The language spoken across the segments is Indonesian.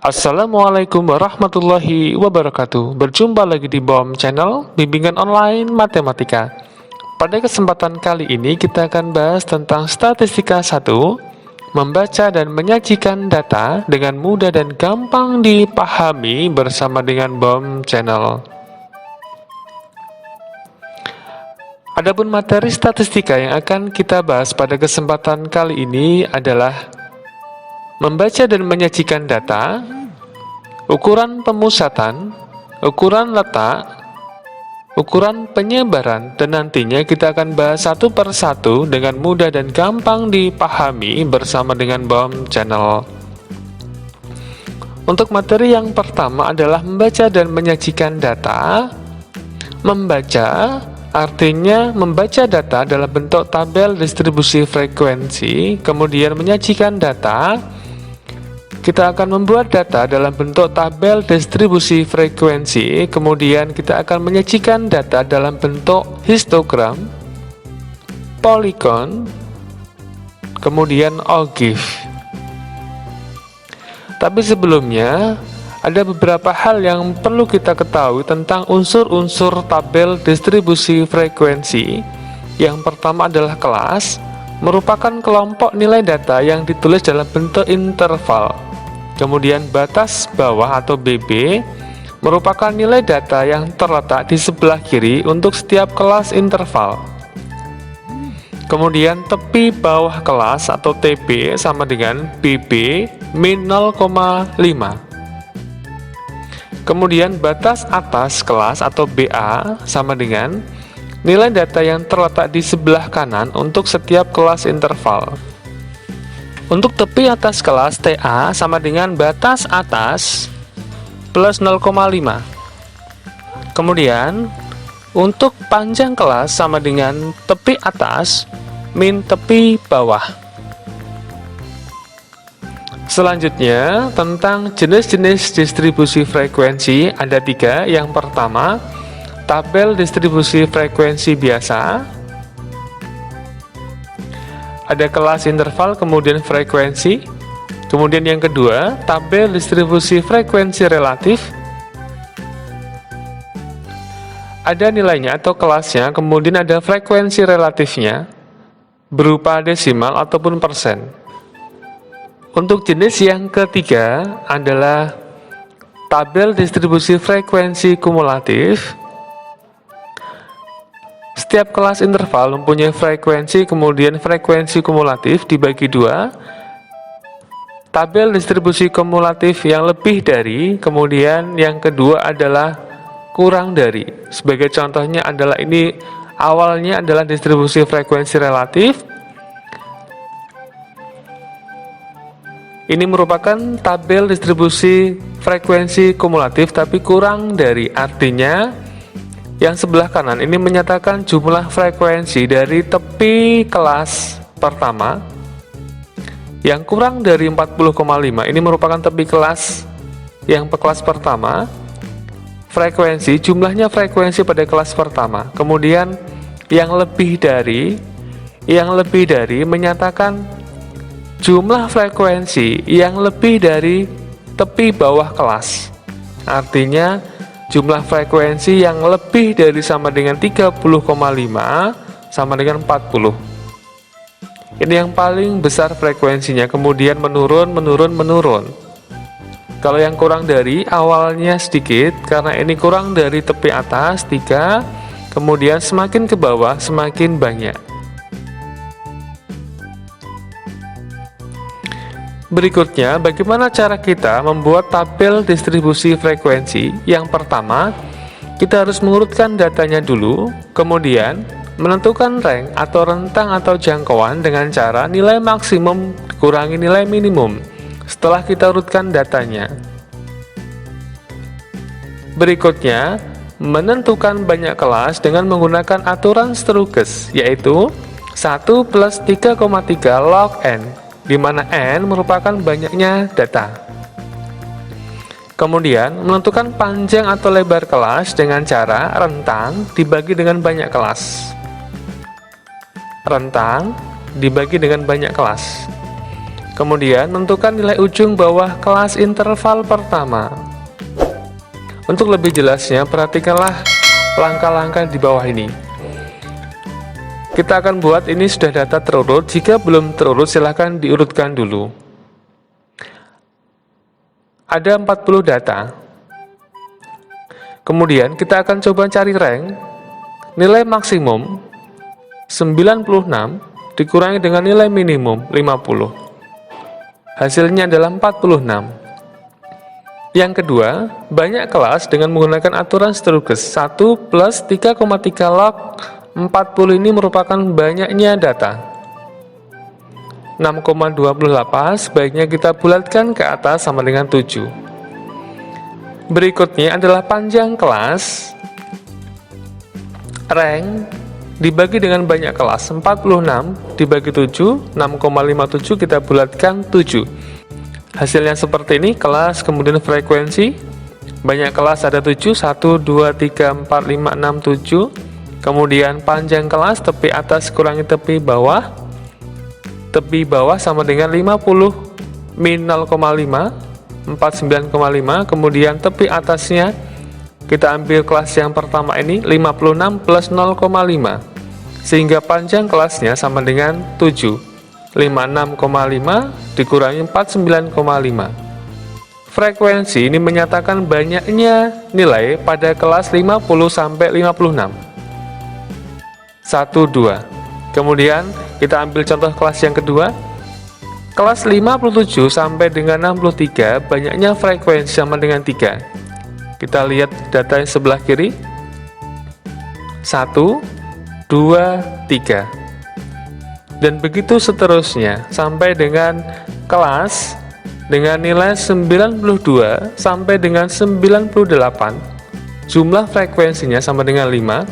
Assalamualaikum warahmatullahi wabarakatuh. Berjumpa lagi di BOM Channel Bimbingan Online Matematika. Pada kesempatan kali ini kita akan bahas tentang statistika 1, membaca dan menyajikan data dengan mudah dan gampang dipahami bersama dengan BOM Channel. Adapun materi statistika yang akan kita bahas pada kesempatan kali ini adalah membaca dan menyajikan data, ukuran pemusatan, ukuran letak, ukuran penyebaran, dan nantinya kita akan bahas satu per satu dengan mudah dan gampang dipahami bersama dengan BOM Channel. Untuk materi yang pertama adalah membaca dan menyajikan data. Membaca artinya membaca data dalam bentuk tabel distribusi frekuensi, kemudian menyajikan data. Kita akan membuat data dalam bentuk tabel distribusi frekuensi, kemudian kita akan menyajikan data dalam bentuk histogram, polygon, kemudian ogive. Tapi sebelumnya, ada beberapa hal yang perlu kita ketahui tentang unsur-unsur tabel distribusi frekuensi. Yang pertama adalah kelas, merupakan kelompok nilai data yang ditulis dalam bentuk interval. Kemudian batas bawah atau BB merupakan nilai data yang terletak di sebelah kiri untuk setiap kelas interval. Kemudian tepi bawah kelas atau TB sama dengan BB min 0,5. Kemudian batas atas kelas atau BA sama dengan nilai data yang terletak di sebelah kanan untuk setiap kelas interval. Untuk tepi atas kelas TA sama dengan batas atas plus 0,5. Kemudian untuk panjang kelas sama dengan tepi atas min tepi bawah. Selanjutnya, tentang jenis-jenis distribusi frekuensi ada 3. Yang pertama, tabel distribusi frekuensi biasa. Ada kelas interval, kemudian frekuensi. Kemudian yang kedua, tabel distribusi frekuensi relatif. Ada nilainya atau kelasnya, kemudian ada frekuensi relatifnya berupa desimal ataupun persen. Untuk jenis yang ketiga adalah tabel distribusi frekuensi kumulatif. Setiap kelas interval mempunyai frekuensi, kemudian frekuensi kumulatif dibagi 2. Tabel distribusi kumulatif yang lebih dari, kemudian yang kedua adalah kurang dari. Sebagai contohnya adalah ini awalnya adalah distribusi frekuensi relatif. Ini merupakan tabel distribusi frekuensi kumulatif tapi kurang dari, artinya yang sebelah kanan ini menyatakan jumlah frekuensi dari tepi kelas pertama. Yang kurang dari 40,5 ini merupakan tepi kelas yang kelas pertama. Frekuensi, jumlahnya frekuensi pada kelas pertama. Kemudian yang lebih dari menyatakan jumlah frekuensi yang lebih dari tepi bawah kelas. Artinya jumlah frekuensi yang lebih dari sama dengan 30,5 sama dengan 40. Ini yang paling besar frekuensinya, kemudian menurun. Kalau yang kurang dari awalnya sedikit, karena ini kurang dari tepi atas 3, kemudian semakin ke bawah semakin banyak. Berikutnya, bagaimana cara kita membuat tabel distribusi frekuensi? Yang pertama, kita harus mengurutkan datanya dulu, kemudian menentukan rank atau rentang atau jangkauan dengan cara nilai maksimum kurangi nilai minimum setelah kita urutkan datanya. Berikutnya, menentukan banyak kelas dengan menggunakan aturan Stokes, yaitu 1 plus 3,3 log n, di mana n merupakan banyaknya data. Kemudian, menentukan panjang atau lebar kelas dengan cara rentang dibagi dengan banyak kelas. Rentang dibagi dengan banyak kelas. Kemudian tentukan nilai ujung bawah kelas interval pertama. Untuk lebih jelasnya, perhatikanlah langkah-langkah di bawah ini. Kita akan buat ini sudah data terurut. Jika belum terurut, silahkan diurutkan dulu. Ada 40 data. Kemudian kita akan coba cari rank. Nilai maksimum 96 dikurangi dengan nilai minimum 50. Hasilnya adalah 46. Yang kedua, banyak kelas dengan menggunakan aturan Sturges 1 plus 3,3 log 40 ini merupakan banyaknya data. 6,28 sebaiknya kita bulatkan ke atas sama dengan 7. Berikutnya adalah panjang kelas. Rank dibagi dengan banyak kelas, 46 dibagi 7, 6,57 kita bulatkan 7. Hasilnya seperti ini, kelas kemudian frekuensi. Banyak kelas ada 7, 1, 2, 3, 4, 5, 6, 7. Kemudian panjang kelas, tepi atas kurangi tepi bawah. Tepi bawah sama dengan 50 min 0,5, 49,5. Kemudian tepi atasnya kita ambil kelas yang pertama ini 56 plus 0,5, sehingga panjang kelasnya sama dengan 7. 56,5 dikurangi 49,5. Frekuensi ini menyatakan banyaknya nilai pada kelas 50 sampai 56. 1, 2. Kemudian kita ambil contoh kelas yang kedua. Kelas 57 sampai dengan 63 banyaknya frekuensi sama dengan 3. Kita lihat data yang sebelah kiri. 1, 2, 3. Dan begitu seterusnya sampai dengan kelas dengan nilai 92 sampai dengan 98. Jumlah frekuensinya sama dengan 5.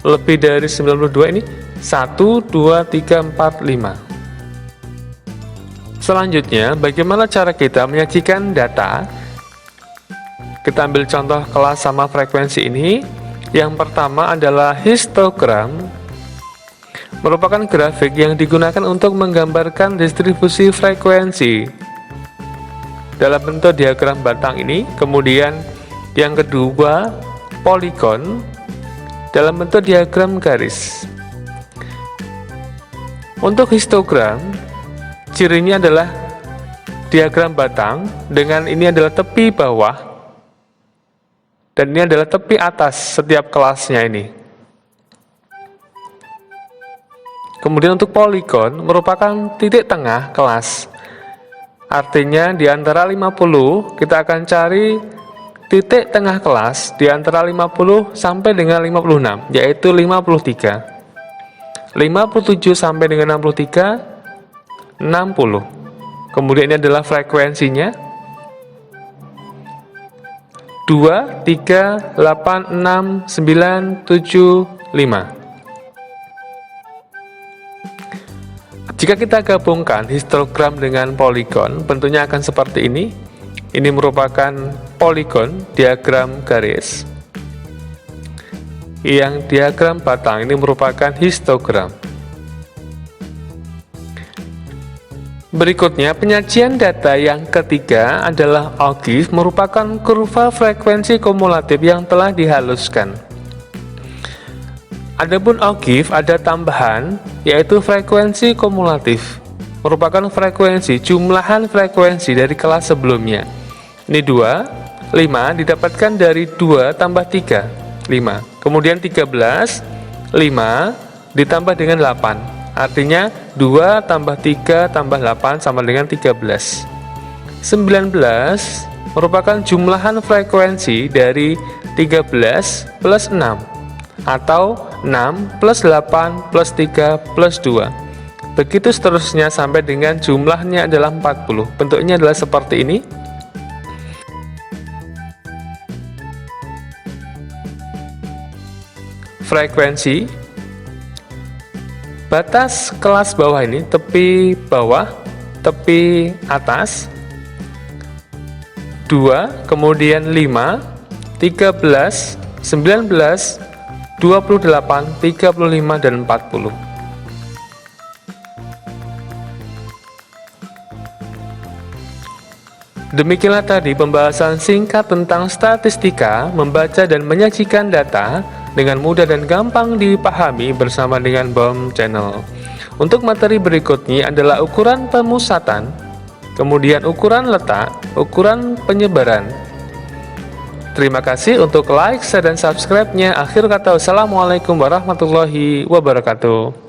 Lebih dari 92 ini 1, 2, 3, 4, 5. Selanjutnya, bagaimana cara kita menyajikan data? Kita ambil contoh kelas sama frekuensi ini. Yang pertama adalah histogram, merupakan grafik yang digunakan untuk menggambarkan distribusi frekuensi dalam bentuk diagram batang ini. Kemudian yang kedua, poligon dalam bentuk diagram garis. Untuk histogram, cirinya adalah diagram batang dengan ini adalah tepi bawah dan ini adalah tepi atas setiap kelasnya ini. Kemudian untuk poligon merupakan titik tengah kelas. Artinya di antara 50 kita akan cari titik tengah kelas di antara 50 sampai dengan 56, yaitu 53. 57 sampai dengan 63, 60. Kemudian ini adalah frekuensinya. 2, 3, 8, 6, 9, 7, 5. Jika kita gabungkan histogram dengan poligon, bentuknya akan seperti ini. Ini merupakan poligon, diagram garis. Yang diagram batang ini merupakan histogram. Berikutnya, penyajian data yang ketiga adalah ogive, merupakan kurva frekuensi kumulatif yang telah dihaluskan. Adapun ogive ada tambahan, yaitu frekuensi kumulatif, merupakan frekuensi jumlahan frekuensi dari kelas sebelumnya. Ini 2, 5 didapatkan dari 2 tambah 3, 5. Kemudian 13, 5 ditambah dengan 8. Artinya 2 tambah 3 tambah 8 sama dengan 13. 19 merupakan jumlahan frekuensi dari 13 plus 6, atau 6 plus 8 plus 3 plus 2. Begitu seterusnya sampai dengan jumlahnya adalah 40. Bentuknya adalah seperti ini. Frekuensi, batas kelas bawah ini, tepi bawah, tepi atas, 2, kemudian 5, 13, 19, 28, 35, dan 40. Demikianlah tadi pembahasan singkat tentang statistika, membaca dan menyajikan data dengan mudah dan gampang dipahami bersama dengan BOM Channel. Untuk materi berikutnya adalah ukuran pemusatan, kemudian ukuran letak, ukuran penyebaran. Terima kasih untuk like, share, dan subscribe-nya. Akhir kata, wassalamualaikum warahmatullahi wabarakatuh.